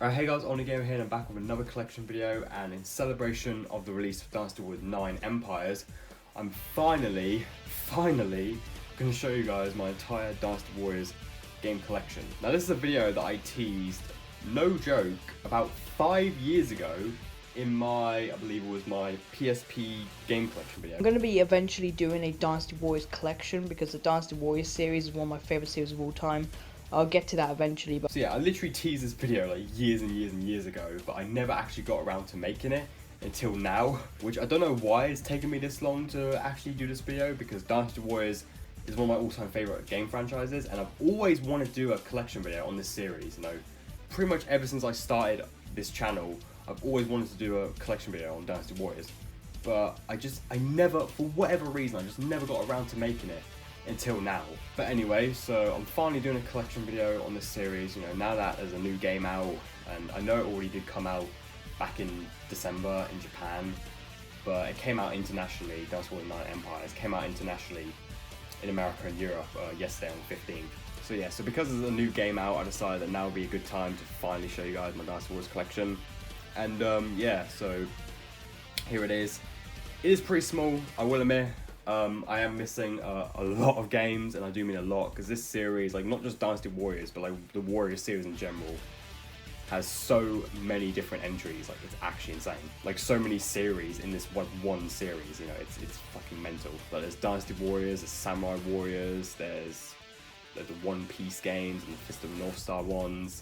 Hey guys, Gamer here and I'm back with another collection video, and in celebration of the release of Dynasty Warriors 9 Empires, I'm finally going to show you guys my entire Dynasty Warriors game collection. Now this is a video that I teased, no joke, about 5 years ago in my, I believe it was my PSP game collection video. I'm going to be eventually doing a Dynasty Warriors collection because the Dynasty Warriors series is one of my favourite series of all time. I'll get to that eventually. So yeah, I literally teased this video like years and years ago, but I never actually got around to making it until now, which I don't know why it's taken me this long to actually do this video, because Dynasty Warriors is one of my all-time favourite game franchises, and I've always wanted to do a collection video on this series. You know, pretty much ever since I started this channel, I've always wanted to do a collection video on Dynasty Warriors, but I never, for whatever reason, I just never got around to making it until now. But anyway, so I'm finally doing a collection video on this series, you know, now that there's a new game out, and I know it already did come out back in December in Japan, but it came out internationally. Dynasty Warriors 9 Empires came out internationally in America and Europe yesterday on the 15th. So yeah, so because there's a new game out, I decided that now would be a good time to finally show you guys my Dynasty Warriors collection. And yeah, so here it is. It is pretty small, I will admit. I am missing a lot of games, and I do mean a lot, because this series, like not just Dynasty Warriors, but like the Warriors series in general, has so many different entries. Like it's actually insane. Like so many series in this one series, you know, it's fucking mental. Like there's Dynasty Warriors, there's Samurai Warriors, there's the One Piece games and the Fist of the North Star ones,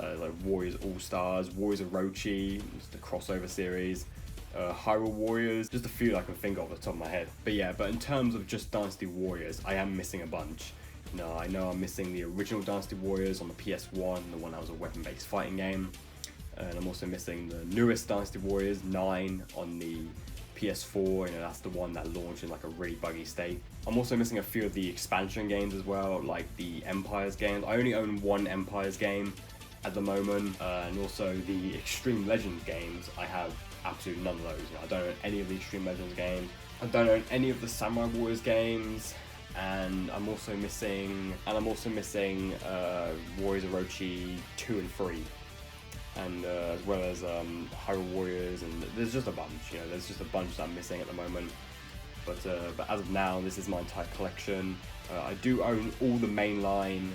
like Warriors All Stars, Warriors Orochi, it's the crossover series. Hyrule Warriors, just a few I can think of off the top of my head. But yeah, but in terms of just Dynasty Warriors, I am missing a bunch. You know, I know I'm missing the original Dynasty Warriors on the PS1, the one that was a weapon-based fighting game. And I'm also missing the newest Dynasty Warriors 9 on the PS4, you know, that's the one that launched in like a really buggy state. I'm also missing a few of the expansion games as well, like the Empires games. I only own one Empires game at the moment, and also the Extreme Legends games, I have absolutely none of those. You know, I don't own any of the Extreme Legends games. I don't own any of the Samurai Warriors games, and I'm also missing Warriors Orochi 2 and 3, and as well as Hyrule Warriors, and there's just a bunch. You know, there's just a bunch that I'm missing at the moment. But as of now, this is my entire collection. I do own all the mainline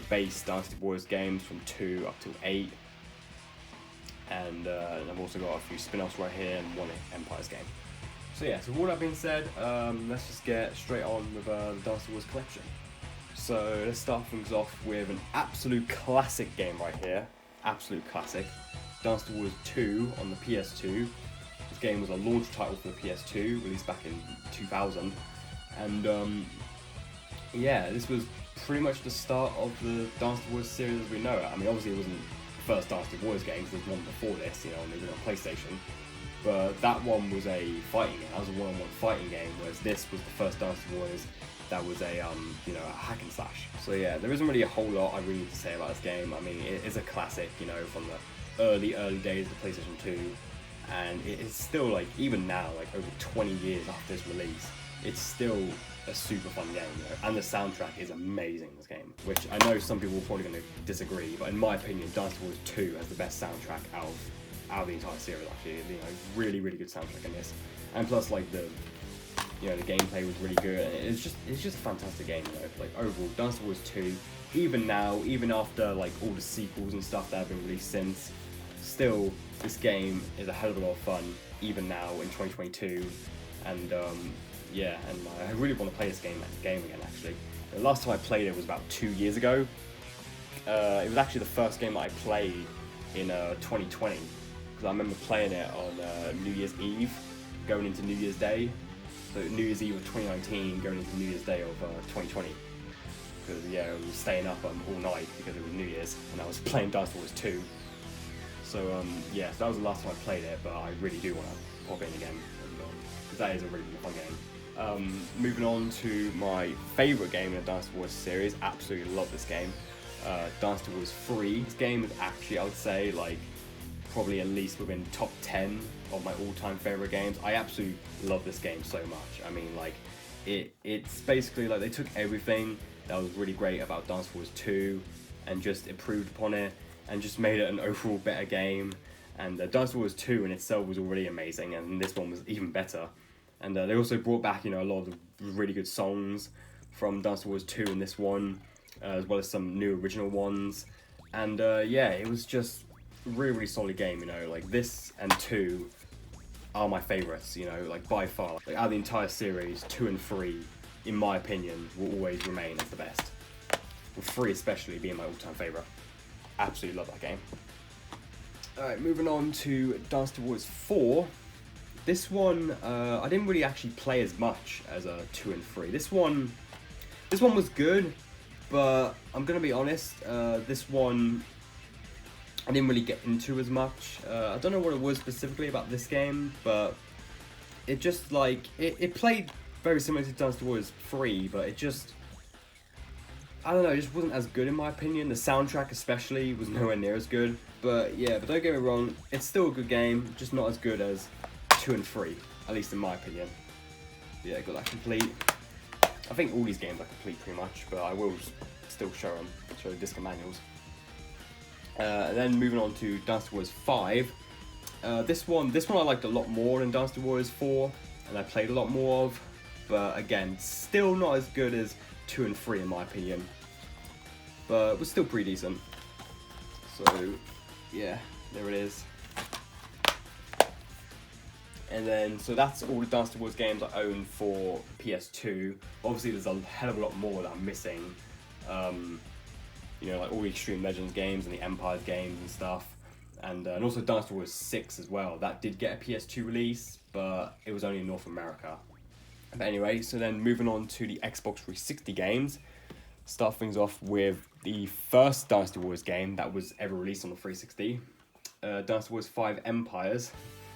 base Dynasty Warriors games from 2 up to 8. And I've also got a few spin-offs right here and one Empires game. So yeah, so with all that being said, let's just get straight on with the Dynasty Warriors collection. So let's start things off with an absolute classic game right here. Absolute classic. Dynasty Warriors 2 on the PS2. This game was a launch title for the PS2, released back in 2000. And yeah, this was pretty much the start of the Dynasty Warriors series as we know it. I mean, obviously it wasn't first Dynasty Warriors game, because there's one before this, you know, on the original PlayStation. But that one was a fighting game. That was a one-on-one fighting game, whereas this was the first Dynasty Warriors that was a you know, a hack and slash. So yeah, there isn't really a whole lot I really need to say about this game. I mean, it is a classic, you know, from the early days of the PlayStation 2, and it is still, like, even now, like over 20 years after its release, it's still a super fun game, you know? And the soundtrack is amazing in this game, which I know some people are probably going to disagree, but in my opinion, Dynasty Warriors 2 has the best soundtrack out of the entire series. Actually, you know, really good soundtrack in this, and plus, like, the gameplay was really good, and it's just a fantastic game, you know. Like overall, Dynasty Warriors 2, even now, even after like all the sequels and stuff that have been released since, still this game is a hell of a lot of fun, even now in 2022, and yeah, and I really want to play this game again actually. The last time I played it was about 2 years ago. It was actually the first game that I played in 2020, because I remember playing it on New Year's Eve, going into New Year's Day. So New Year's Eve of 2019, going into New Year's Day of 2020. Because yeah, I was staying up all night because it was New Year's, and I was playing Dynasty Warriors 2. So yeah, so that was the last time I played it, but I really do want to pop it in again, because that is a really fun game. Moving on to my favourite game in the Dynasty Warriors series, absolutely love this game. Dynasty Warriors 3. This game is actually, I would say, like, probably at least within top 10 of my all-time favourite games. I absolutely love this game so much. I mean, like, it's basically like they took everything that was really great about Dynasty Warriors 2 and just improved upon it. and just made it an overall better game. And Dynasty Warriors 2 in itself was already amazing, and this one was even better. And they also brought back, you know, a lot of the really good songs from Dynasty Warriors 2 in this one, as well as some new original ones. And yeah, it was just a really, really solid game, you know. Like, this and 2 are my favourites, you know, like, by far. Like, out of the entire series, 2 and 3, in my opinion, will always remain as the best. With 3 especially being my all-time favourite. Absolutely love that game. Alright, moving on to Dynasty Warriors 4. This one, I didn't really actually play as much as 2 and 3. This one was good, but I'm gonna be honest, this one I didn't really get into as much. I don't know what it was specifically about this game, but it just like, it played very similar to Dynasty Warriors 3, but it just, I don't know, it just wasn't as good in my opinion. The soundtrack especially was nowhere near as good. But yeah, but don't get me wrong, it's still a good game, just not as good as 2 and 3, at least in my opinion. Yeah, got that complete. I think all these games are complete pretty much, but I will still show the disc manuals. And then moving on to Dynasty Warriors 5. This one I liked a lot more than Dynasty Warriors 4, and I played a lot more of. But again, still not as good as 2 and 3 in my opinion. But it was still pretty decent. So yeah, there it is. And then, so that's all the Dynasty Warriors games I own for PS2. Obviously, there's a hell of a lot more that I'm missing. You know, like all the Extreme Legends games and the Empires games and stuff. And also Dynasty Warriors 6 as well. That did get a PS2 release, but it was only in North America. But anyway, so then moving on to the Xbox 360 games. Start things off with the first Dynasty Warriors game that was ever released on the 360. Dynasty Warriors 5 Empires.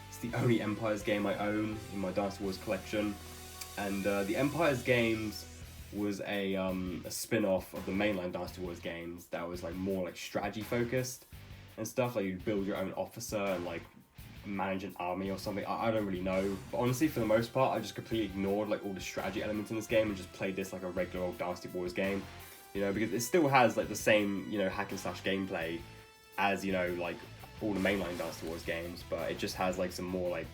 It's the only Empires game I own in my Dynasty Warriors collection. And the Empires games was a spin-off of the mainline Dynasty Warriors games that was like more like strategy focused and stuff. Like you'd build your own officer and like manage an army or something. I don't really know, but honestly for the most part I just completely ignored like all the strategy elements in this game and just played this like a regular old Dynasty Warriors game, you know, because it still has like the same, you know, hack and slash gameplay as, you know, like all the mainline Dynasty Warriors games, but it just has like some more like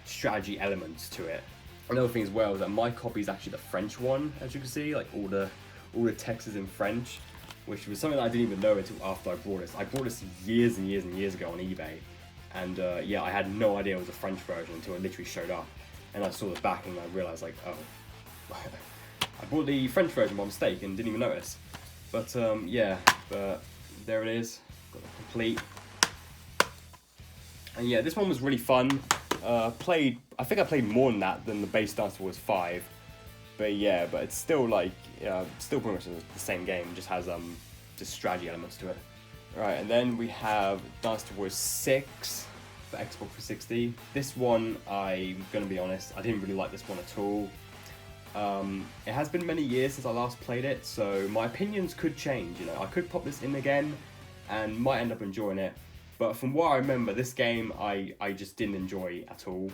strategy elements to it. Another thing as well is that my copy is actually the French one, as you can see, like all the text is in French, which was something that I didn't even know until after I bought this. I bought this years and years and years ago on eBay. And yeah, I had no idea it was a French version until it literally showed up. And I saw the back and I realised like, oh, I bought the French version by mistake and didn't even notice. But yeah, but there it is, got it complete. And yeah, this one was really fun. I think I played more than that than the base Dynasty Warriors 5. But yeah, but it's still like, still pretty much the same game, it just has just strategy elements to it. Right, and then we have Dynasty Warriors 6 for Xbox 360. This one, I'm gonna be honest, I didn't really like this one at all. It has been many years since I last played it, so my opinions could change, you know. I could pop this in again and might end up enjoying it. But from what I remember, this game I just didn't enjoy at all.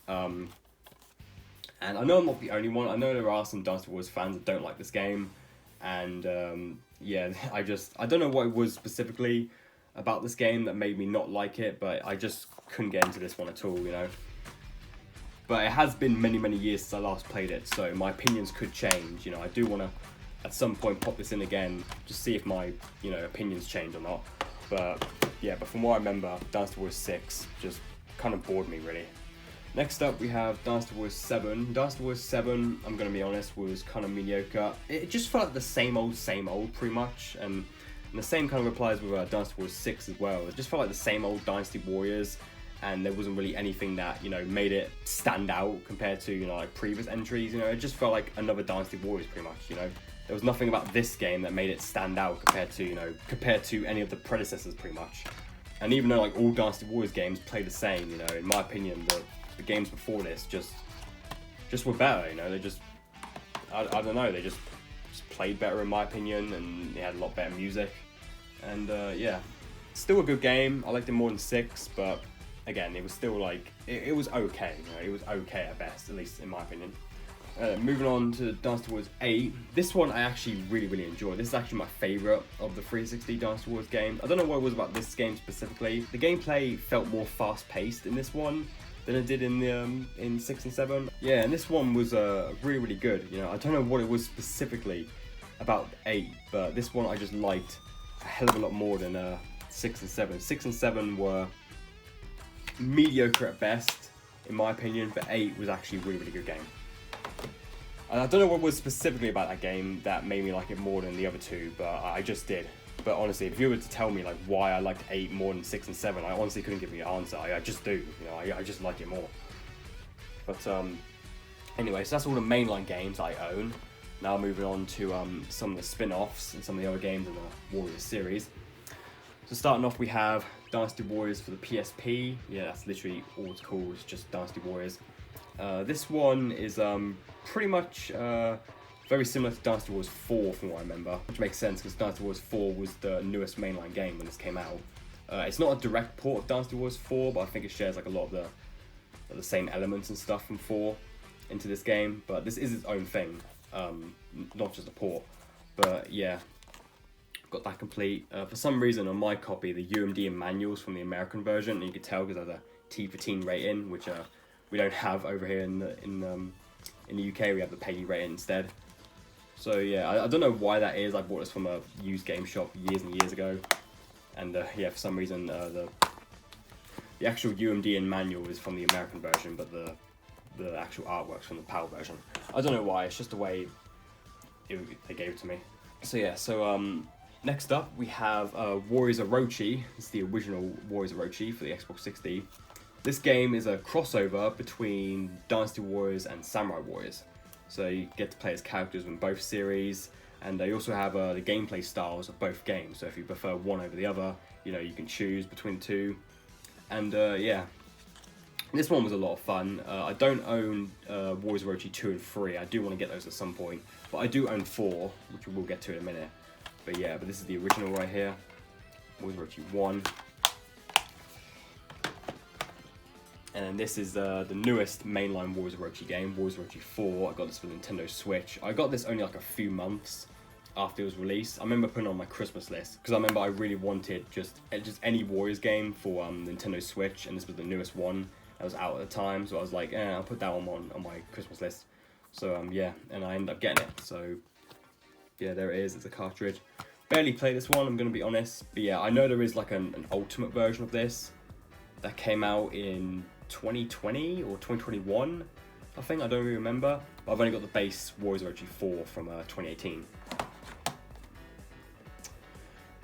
And I know I'm not the only one. I know there are some Dynasty Warriors fans that don't like this game. And yeah, I don't know what it was specifically about this game that made me not like it, but I just couldn't get into this one at all, you know. But it has been many, many years since I last played it, so my opinions could change, you know. I do want to, at some point, pop this in again, just see if my, you know, opinions change or not. But yeah, but from what I remember, Dynasty Warriors 6 just kind of bored me, really. Next up, we have Dynasty Warriors 7. Dynasty Warriors 7, I'm going to be honest, was kind of mediocre. It just felt like the same old, pretty much. And the same kind of applies with Dynasty Warriors 6 as well. It just felt like the same old Dynasty Warriors, and there wasn't really anything that, you know, made it stand out compared to, you know, like previous entries. You know, it just felt like another Dynasty Warriors, pretty much, you know. There was nothing about this game that made it stand out compared to any of the predecessors, pretty much. And even though like all Dynasty Warriors games play the same, you know, in my opinion, the games before this just were better, you know. They just, I don't know, they just played better in my opinion, and they had a lot better music. And yeah, still a good game. I liked it more than 6, but again, it was still like, it was okay, you know, it was okay at best, at least in my opinion. Moving on to Dynasty Warriors 8. This one I actually really enjoyed. This is actually my favourite of the 360 Dynasty Warriors game. I don't know what it was about this game specifically. The gameplay felt more fast-paced in this one than it did in 6 and 7. Yeah, and this one was really good. You know, I don't know what it was specifically about 8, but this one I just liked a hell of a lot more than 6 and 7. 6 and 7 were mediocre at best, in my opinion, but 8 was actually a really good game. And I don't know what was specifically about that game that made me like it more than the other two, but I just did. But honestly, if you were to tell me like why I liked 8 more than 6 and 7, I honestly couldn't give you an answer. I just do, you know, I just like it more. But anyway, so that's all the mainline games I own. Now moving on to some of the spin-offs and some of the other games in the Warriors series. So starting off, we have Dynasty Warriors for the PSP. Yeah, that's literally all it's called. It's just Dynasty Warriors. This one is pretty much very similar to Dynasty Warriors 4 from what I remember, which makes sense because Dynasty Warriors 4 was the newest mainline game when this came out. It's not a direct port of Dynasty Warriors 4, but I think it shares like a lot of the same elements and stuff from 4 into this game, but this is its own thing, not just a port. But yeah, got that complete. For some reason on my copy, the UMD and manuals from the American version, and you can tell because there's a T for teen rating, which we don't have over here in the UK. We have the PEGI rating instead. So yeah, I don't know why that is. I bought this from a used game shop years and years ago, and yeah, for some reason the actual UMD and manual is from the American version, but the actual artwork's from the PAL version. I don't know why. It's just the way they gave it to me. So yeah, next up we have Warriors Orochi. It's the original Warriors Orochi for the Xbox 60. This game is a crossover between Dynasty Warriors and Samurai Warriors. So you get to play as characters in both series, and they also have the gameplay styles of both games. So if you prefer one over the other, you know, you can choose between the two. And yeah, this one was a lot of fun. I don't own Warriors Orochi 2 and 3. I do want to get those at some point, but I do own 4, which we'll get to in a minute. But yeah, this is the original right here, Warriors Orochi 1. And then this is the newest mainline Warriors Orochi game, Warriors Orochi 4. I got this for Nintendo Switch. I got this only like a few months after it was released. I remember putting it on my Christmas list because I remember I really wanted just any Warriors game for Nintendo Switch, and this was the newest one that was out at the time. So I was like, I'll put that one on my Christmas list. So yeah, and I ended up getting it. So yeah, there it is. It's a cartridge. Barely played this one, I'm gonna be honest. But yeah, I know there is like an ultimate version of this that came out in 2020 or 2021, I think. I don't really remember. But I've only got the base Warriors Orochi 4 from 2018.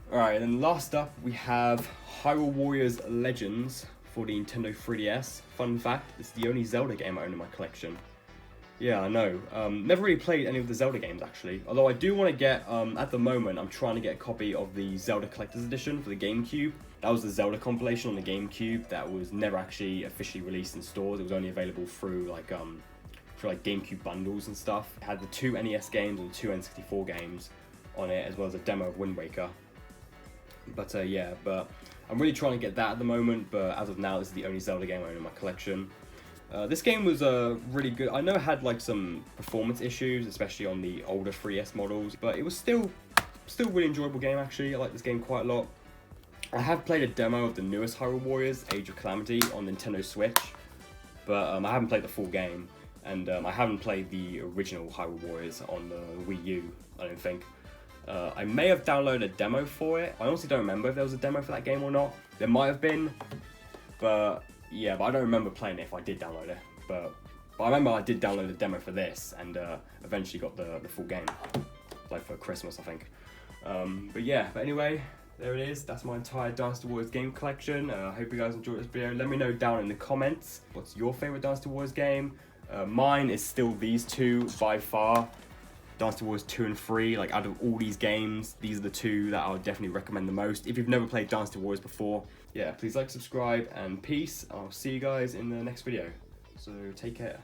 Alright, and then last up we have Hyrule Warriors Legends for the Nintendo 3DS. Fun fact, it's the only Zelda game I own in my collection. Yeah, I know. Never really played any of the Zelda games actually. Although I do want to get, at the moment, I'm trying to get a copy of the Zelda Collector's Edition for the GameCube. That was the Zelda compilation on the GameCube that was never actually officially released in stores. It was only available through like GameCube bundles and stuff. It had the 2 NES games and the 2 N64 games on it, as well as a demo of Wind Waker. But yeah, but I'm really trying to get that at the moment. But as of now, this is the only Zelda game I own in my collection. This game was really good. I know it had like some performance issues, especially on the older 3DS models, but it was still a really enjoyable game actually. I like this game quite a lot. I have played a demo of the newest Hyrule Warriors, Age of Calamity, on Nintendo Switch, but I haven't played the full game, and I haven't played the original Hyrule Warriors on the Wii U, I don't think. I may have downloaded a demo for it. I honestly don't remember if there was a demo for that game or not. There might have been, but yeah, but I don't remember playing it if I did download it. But I remember I did download a demo for this, and eventually got the full game, like for Christmas, I think. But yeah, but anyway, there it is. That's my entire Dynasty Warriors game collection. I hope you guys enjoyed this video. Let me know down in the comments what's your favorite Dynasty Warriors game. Mine is still these two by far. Dynasty Warriors 2 and 3, like out of all these games, these are the two that I would definitely recommend the most. If you've never played Dynasty Warriors before, yeah, please like, subscribe, and peace. I'll see you guys in the next video. So take care.